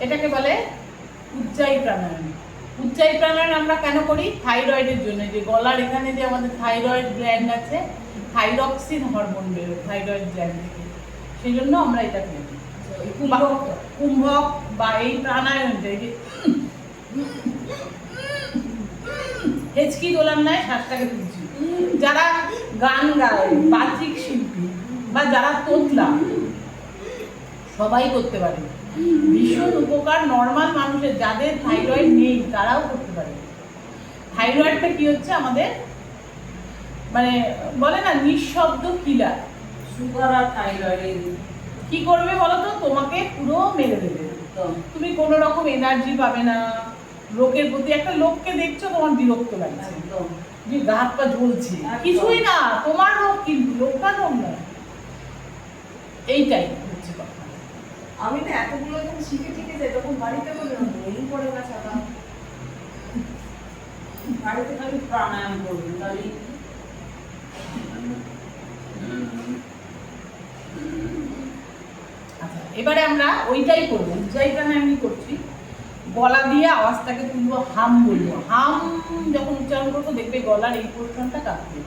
এটাকে বলে উজ্জায়ী প্রাণায়াম। উজ্জায়ী প্রাণায়াম আমরা কেন করি? থাইরয়েডের জন্য। যে গলার এখানে যে আমাদের থাইরয়েড গ্ল্যান্ড আছে, থাইরক্সিন হরমোন বেরোয় থাইরয়েড গ্ল্যান্ড থেকে, সেই জন্য আমরা এটা করি। কুম্ভক বা এই প্রাণায়ামটা, এই যে হেঁচকি তোলার নয়, শ্বাসটাকে তুলছি। যারা গান গায়, বাচিক শিল্পী বা যারা তোতলা, সবাই করতে পারে। ভীষণ উপকার নর্মাল মানুষের, যাদের থাইরয়েড নেই তারাও করতে পারে। থাইরয়েডটা কি হচ্ছে আমাদের, মানে বলে না নিঃশব্দ কিলার। সুগার আর থাইরয়েড কি করবে বলো তো? তোমাকে পুরো মেরে দেবে। তুমি কোনো রকম এনার্জি পাবে না। লোকের প্রতি, একটা লোককে দেখছো তোমার বিরক্ত লাগছে, যে গা হাত পা জ্বলছে, কিছুই না, তোমার রোগ কিন্তু, লোকটা রোগ না। এইটাই হচ্ছে কথা। আমি না এতগুলো যখন শিখে যাই তখন বাড়িতে মনেই পড়ে না ছাড়া, বাড়িতে খালি প্রাণায়াম করবেন তাহলে। আচ্ছা, এবারে আমরা ওইটাই করবো, উজ্জায়ী প্রাণায়ামই করছি। গলা দিয়ে আওয়াজটাকে তুলবো, হাম বলবো। হাম যখন উচ্চারণ করবো দেখবে গলার এই পোর্শনটা কাঁপবে।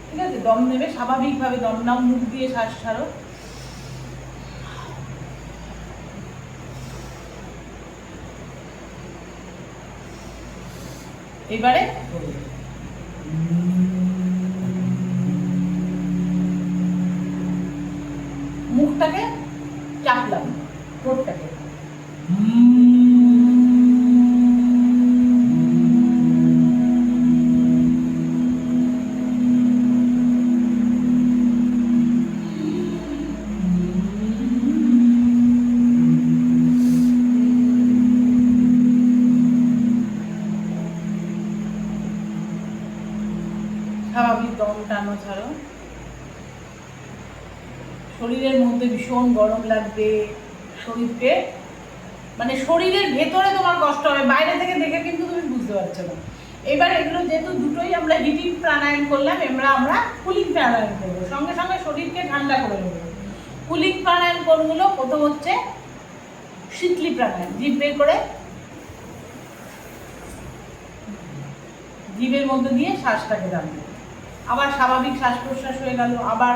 ঠিক আছে? দম নেবে স্বাভাবিকভাবে, দম নাও, মুখ দিয়ে শ্বাস ছাড়ো। এবারে মুখটাকে চাপলাম, ঠোঁটটাকে। স্বাভাবিক দম টানো, ছাড়ো। শরীরের মধ্যে ভীষণ গরম লাগবে, শরীরকে মানে শরীরের ভেতরে তোমার কষ্ট হবে, বাইরে থেকে দেখে কিন্তু তুমি বুঝতে পারছো না। এবার এগুলো যেহেতু দুটোই আমরা হিটিং প্রাণায়াম করলাম, আমরা কুলিং প্রাণায়াম করবো, সঙ্গে সঙ্গে শরীরকে ঠান্ডা করে নেবো। কুলিং প্রাণায়াম কোনগুলো? প্রথম হচ্ছে শীতলি প্রাণায়াম, জিভ বের করে জিভের মধ্যে দিয়ে শ্বাসটাকে টানবে, আবার স্বাভাবিক শ্বাস প্রশ্বাস হয়ে গেল। আবার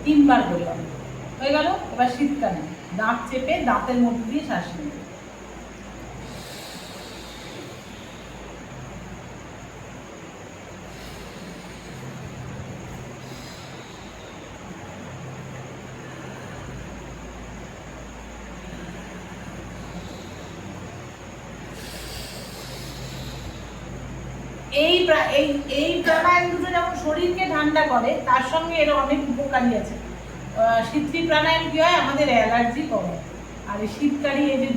তিনবার করলাম, হয়ে গেল। এবার শীতকালে দাঁত চেপে দাঁতের মধ্যে দিয়ে শ্বাস নেবে। এই প্রাণায়াম দুটো যেমন শরীরকে ঠান্ডা করে, তার সঙ্গে এর অনেক উপকারী আছে। শীতলি প্রাণায়াম কি হয়? আমাদের অ্যালার্জি কমায়। আর এই শীতকালী এই যে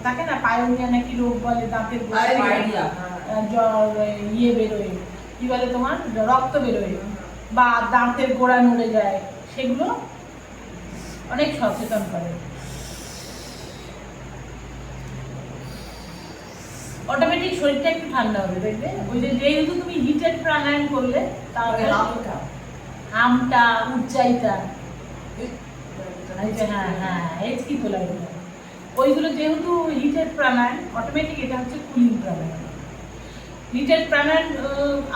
থাকে না, পায়োনিয়া নাকি রোগ বলে, দাঁতের ইয়ে বেরোয়, কি বলে তোমার, রক্ত বেরোয় বা দাঁতের গোড়া নড়ে যায়, সেগুলো অনেক সচেতন করে। অটোমেটিক শরীরটা একটু ঠান্ডা হবে, দেখবে। ওই যে যেহেতু তুমি হিটেড প্রাণায়াম করলে, তাহলে হামটা, উজ্জায়ীটা, হ্যাঁ হ্যাঁ, হেঁচকি তোলা, ওইগুলো যেহেতু হিটেড প্রাণায়াম, অটোমেটিক এটা হচ্ছে কুলিং প্রাণায়াম। হিটেড প্রাণায়াম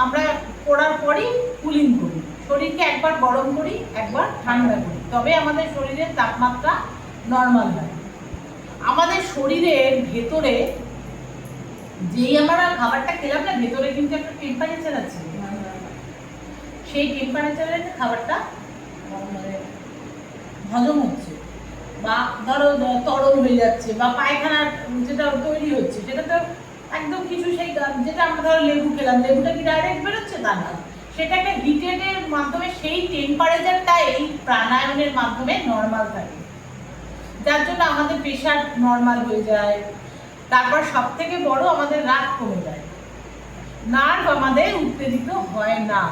আমরা করার পরই কুলিং করি, শরীরকে একবার গরম করি, একবার ঠান্ডা করি, তবে আমাদের শরীরের তাপমাত্রা নর্মাল হয়। আমাদের শরীরের ভেতরে যেই আমরা খাবারটা খেলাম না, ভেতরে কিন্তু একটা টেম্পারেচার আছে, সেই টেম্পারেচারে খাবারটা মানে হজম হচ্ছে, বা ধরো তরল হয়ে যাচ্ছে, বা পায়খানা যেটা তৈরি হচ্ছে, সেটা তো একদম কিছু সেই যেটা আমরা ধরো লেবু খেলাম, লেবুটা কি ডাইরেক্ট বেরোচ্ছে? তা না, সেটাকে হিটেডের মাধ্যমে সেই টেম্পারেচারটা এই প্রাণায়ামের মাধ্যমে নর্মাল থাকে, যার জন্য আমাদের প্রেশার নর্মাল হয়ে যায়। তারপর সব থেকে বড়, আমাদের রাগ কমে যায়, নার্ভ আমাদের উত্তেজিত হয় না।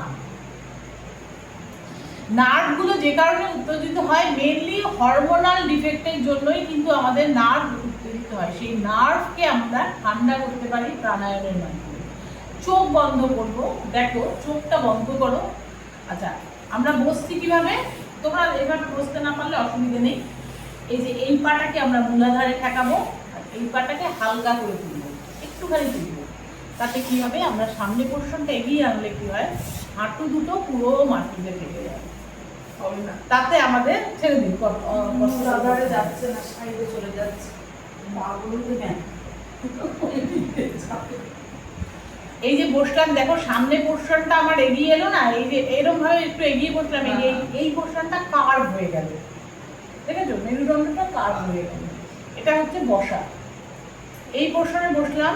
নার্ভগুলো যে কারণে উত্তেজিত হয়, মেনলি হরমোনাল ডিফেক্টের জন্যই কিন্তু আমাদের নার্ভ উত্তেজিত করতে হয়, সেই নার্ভকে আমরা ঠান্ডা করতে পারি প্রাণায়ামের মাধ্যমে। চোখ বন্ধ করবো, দেখো চোখটা বন্ধ করো। আচ্ছা, আমরা বসছি কিভাবে, তোমরা এভাবে বসতে না পারলে অসুবিধে নেই। এই যে এই পাটাকে আমরা মূলাধারে ঠেকাবো, আর এই পাটাকে হালকা করে তুলবো, একটুখানি তুলবো। তাতে কি হবে, আমরা সামনে পোর্শনটা এগিয়ে আনলে কি হয়, হাঁটু দুটো পুরো মাটিতে ঠেকে যায়। হবে না, তাতে আমাদের ছেড়ে দিন, আধারে যাচ্ছে না, সাইডে চলে যাচ্ছে, পাগুলোতে কেন এই যে বসলাম, দেখো সামনে পোর্শনটা আমার এগিয়ে এলো না, এই যে এরকম ভাবে একটু এগিয়ে বসলাম, এই পোর্শনটা কার্ভ হয়ে গেল, দেখেছো মেরুদণ্ডটা কার্ভ হয়ে গেল। এটা হচ্ছে বসা। এই পোর্শনে বসলাম,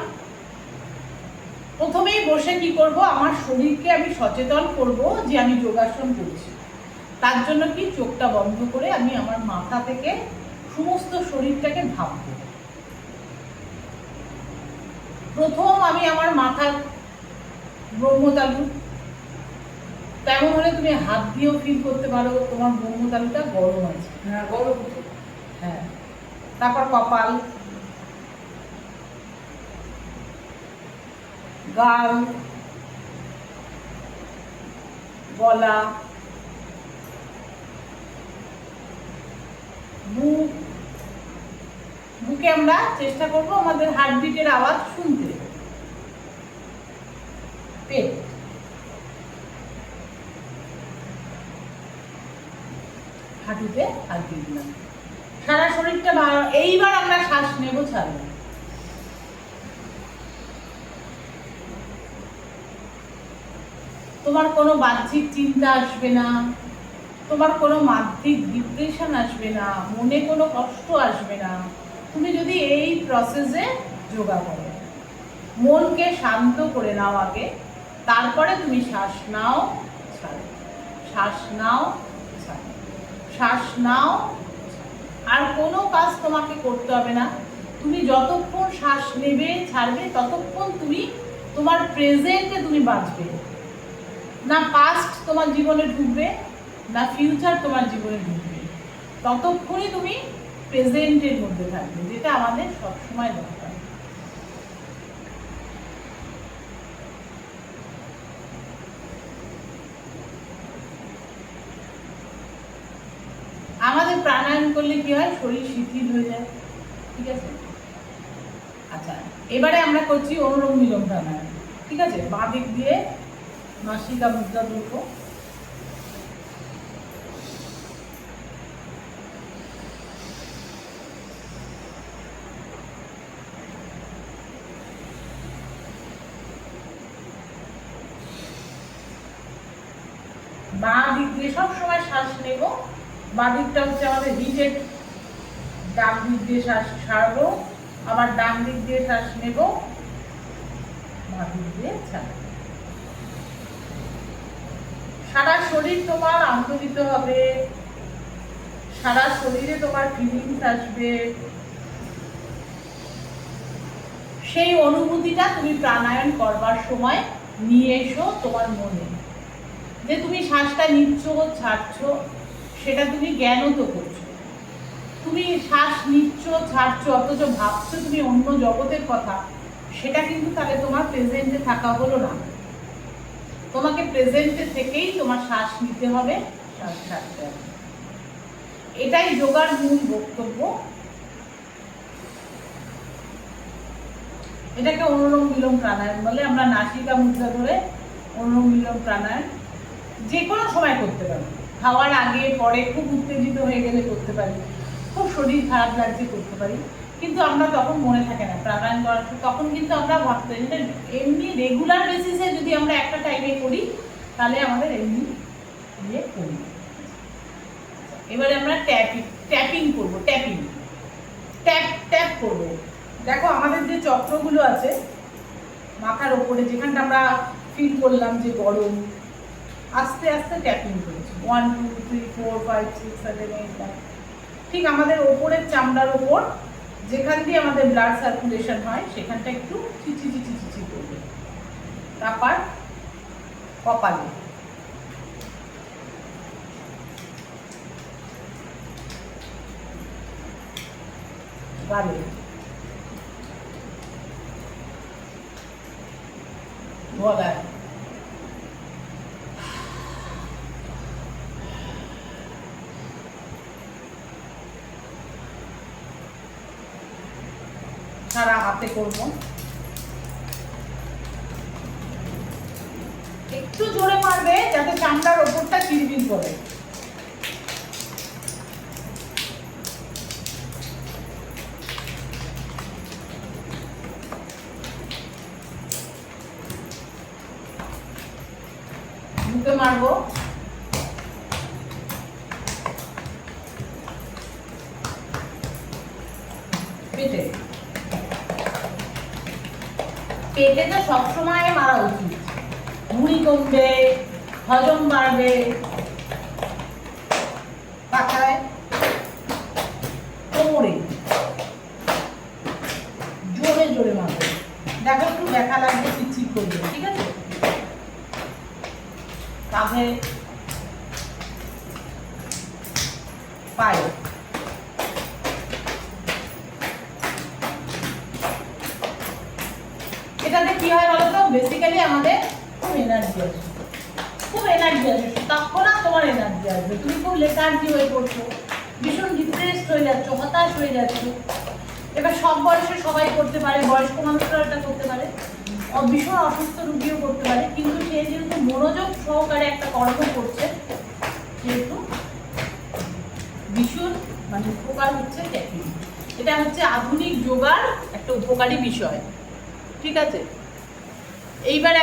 প্রথমেই বসে কি করব, আমার শরীরকে আমি সচেতন করব যে আমি যোগাসন করছি। তার জন্য কি, চোখটা বন্ধ করে আমি আমার মাথা থেকে সমস্ত শরীরটাকে ভাববো। প্রথম আমি আমার মাথার ব্রহ্মতালু, তেমন হলে তুমি হাত দিয়েও ফিল করতে পারো তোমার ব্রহ্মতালুটা গরম আছে। হ্যাঁ, গরম। হ্যাঁ, তারপর কপাল, গাল, গলা, মুখ। মুখে আমরা চেষ্টা করব আমাদের হার্টবিটের আওয়াজ শুনতে। পেট, হাঁটুতে হাত দিয়ে দিলাম, সারা শরীরটা এইবার আমরা শ্বাস নেব, ছাড়বো। তোমার কোনো বাহ্যিক চিন্তা আসবে না, তোমার কোনো মানসিক ডিপ্রেশন আসবে না, মনে কোনো কষ্ট আসবে না, তুমি যদি এই প্রসেসে যোগা করো। মনকে শান্ত করে নাও আগে, তারপরে তুমি শ্বাস নাও, ছাড়ো, শ্বাস নাও, ছাড়ো, শ্বাস নাও। আর কোনো কাজ তোমাকে করতে হবে না, তুমি যতক্ষণ শ্বাস নেবে ছাড়বে ততক্ষণ তুমি তোমার প্রেজেন্টে তুমি বাঁচবে না। পাস্ট তোমার জীবনে ঢুকবে না, ফিউচার তোমার জীবনে ঢুকবে। ততক্ষণই তুমি প্রেজেন্টের মধ্যে থাকবে, যেটা আমাদের সবসময় দরকার। আমাদের প্রাণায়াম করলে কি হয়, শরীর শিথিল হয়ে যায়, ঠিক আছে। আচ্ছা, এবারে আমরা করছি অনুলোম বিলোম প্রাণায়াম, ঠিক আছে। বাঁ দিক দিয়ে নাসিকা মুদ্রা তুলবো, বাঁ দিক দিয়ে সবসময় শ্বাস নেব। বাঁ দিকটা হচ্ছে আমাদের হিটেড, ডান দিক দিয়ে শ্বাস ছাড়বো, আবার ডান দিক দিয়ে শ্বাস নেব, বাঁ দিক দিয়ে ছাড়বো। সারা শরীর তোমার আন্দোলিত হবে, সারা শরীরে তোমার ফিলিংস আসবে। সেই অনুভূতিটা তুমি প্রাণায়াম করবার সময় নিয়ে এসো তোমার মনে, যে তুমি শ্বাসটা নিচ্ছ ছাড়ছ, সেটা তুমি জ্ঞানত করছো। তুমি শ্বাস নিচ্ছ ছাড়ছ অথচ ভাবছো তুমি অন্য জগতের কথা, সেটা কিন্তু তাহলে তোমার প্রেজেন্টে থাকা হলো না। তোমাকে প্রেজেন্টে থেকেই তোমার শ্বাস নিতে হবে, শ্বাস ছাড়তে হবে। এটাই যোগার মূল বক্তব্য। এটাকে অনুলোম বিলোম প্রাণায়াম বলে। আমরা নাসিকা মুদ্রা ধরে অনুলোম বিলোম প্রাণায়াম যে কোনো সময় করতে পারি, খাওয়ার আগে পরে, খুব উত্তেজিত হয়ে গেলে করতে পারি, খুব শরীর খারাপ লাগছে করতে পারি। কিন্তু আমরা তখন মনে থাকে না প্রাণায়াম করার, তখন কিন্তু আমরা ভাবতে যেটা এমনি রেগুলার বেসিসে যদি আমরা একটা টাইমে করি তাহলে আমাদের এমনি ইয়ে করি। এবারে আমরা ট্যাপিং করবো, ট্যাপিং, ট্যাপ ট্যাপ করবো। দেখো আমাদের যে চক্রগুলো আছে মাথার ওপরে, যেখানটা আমরা ফিল করলাম যে গরম, আস্তে আস্তে ট্যাপিং করেছি। 1 2 3 4 5 6 7 8 9, ঠিক আমাদের ওপরের চামড়ার ওপর যেখান দিয়ে আমাদের ব্লাড সার্কুলেশন হয় সেখানটা একটু চিচি চিচি চিচি করবে। তারপর কপালে, গালে, গলায়। সারা হাতে করব। একটু জোরে মারবে যাতে চামড়ার ওপরটা চিরবির করে। মুখে মারবো। পেটে পেটে তো সবসময় মারা উচিত। ভুঁড়ি কমবে, হজম বাড়বে। পাখায়, কোমরে জোরে জোরে মারবে। দেখো একটু ব্যথা লাগবে, চিটচিট করবে, ঠিক আছে? কাঁধে, পায়ে। এটাতে কি হয় বলতো, বেসিক্যালি আমাদের খুব এনার্জি আসে, খুব এনার্জি আসে। তৎক্ষণাৎ তোমার এনার্জি আসবে। তুমি খুব লেথার্জি হয়ে পড়ছো, ভীষণ ডিপ্রেসড হয়ে যাচ্ছ, হতাশ হয়ে যাচ্ছ। এবার সব বয়সে সবাই করতে পারে, বয়স্ক মানুষরা এটা করতে পারে, ভীষণ অসুস্থ রুগীও করতে পারে। কিন্তু সে যেহেতু মনোযোগ সহকারে একটা কর্ম করছে, সেহেতু ভীষণ মানে উপকার হচ্ছে ট্যাপিং। এটা হচ্ছে আধুনিক যোগার একটা উপকারী বিষয়, ঠিক আছে? এইবার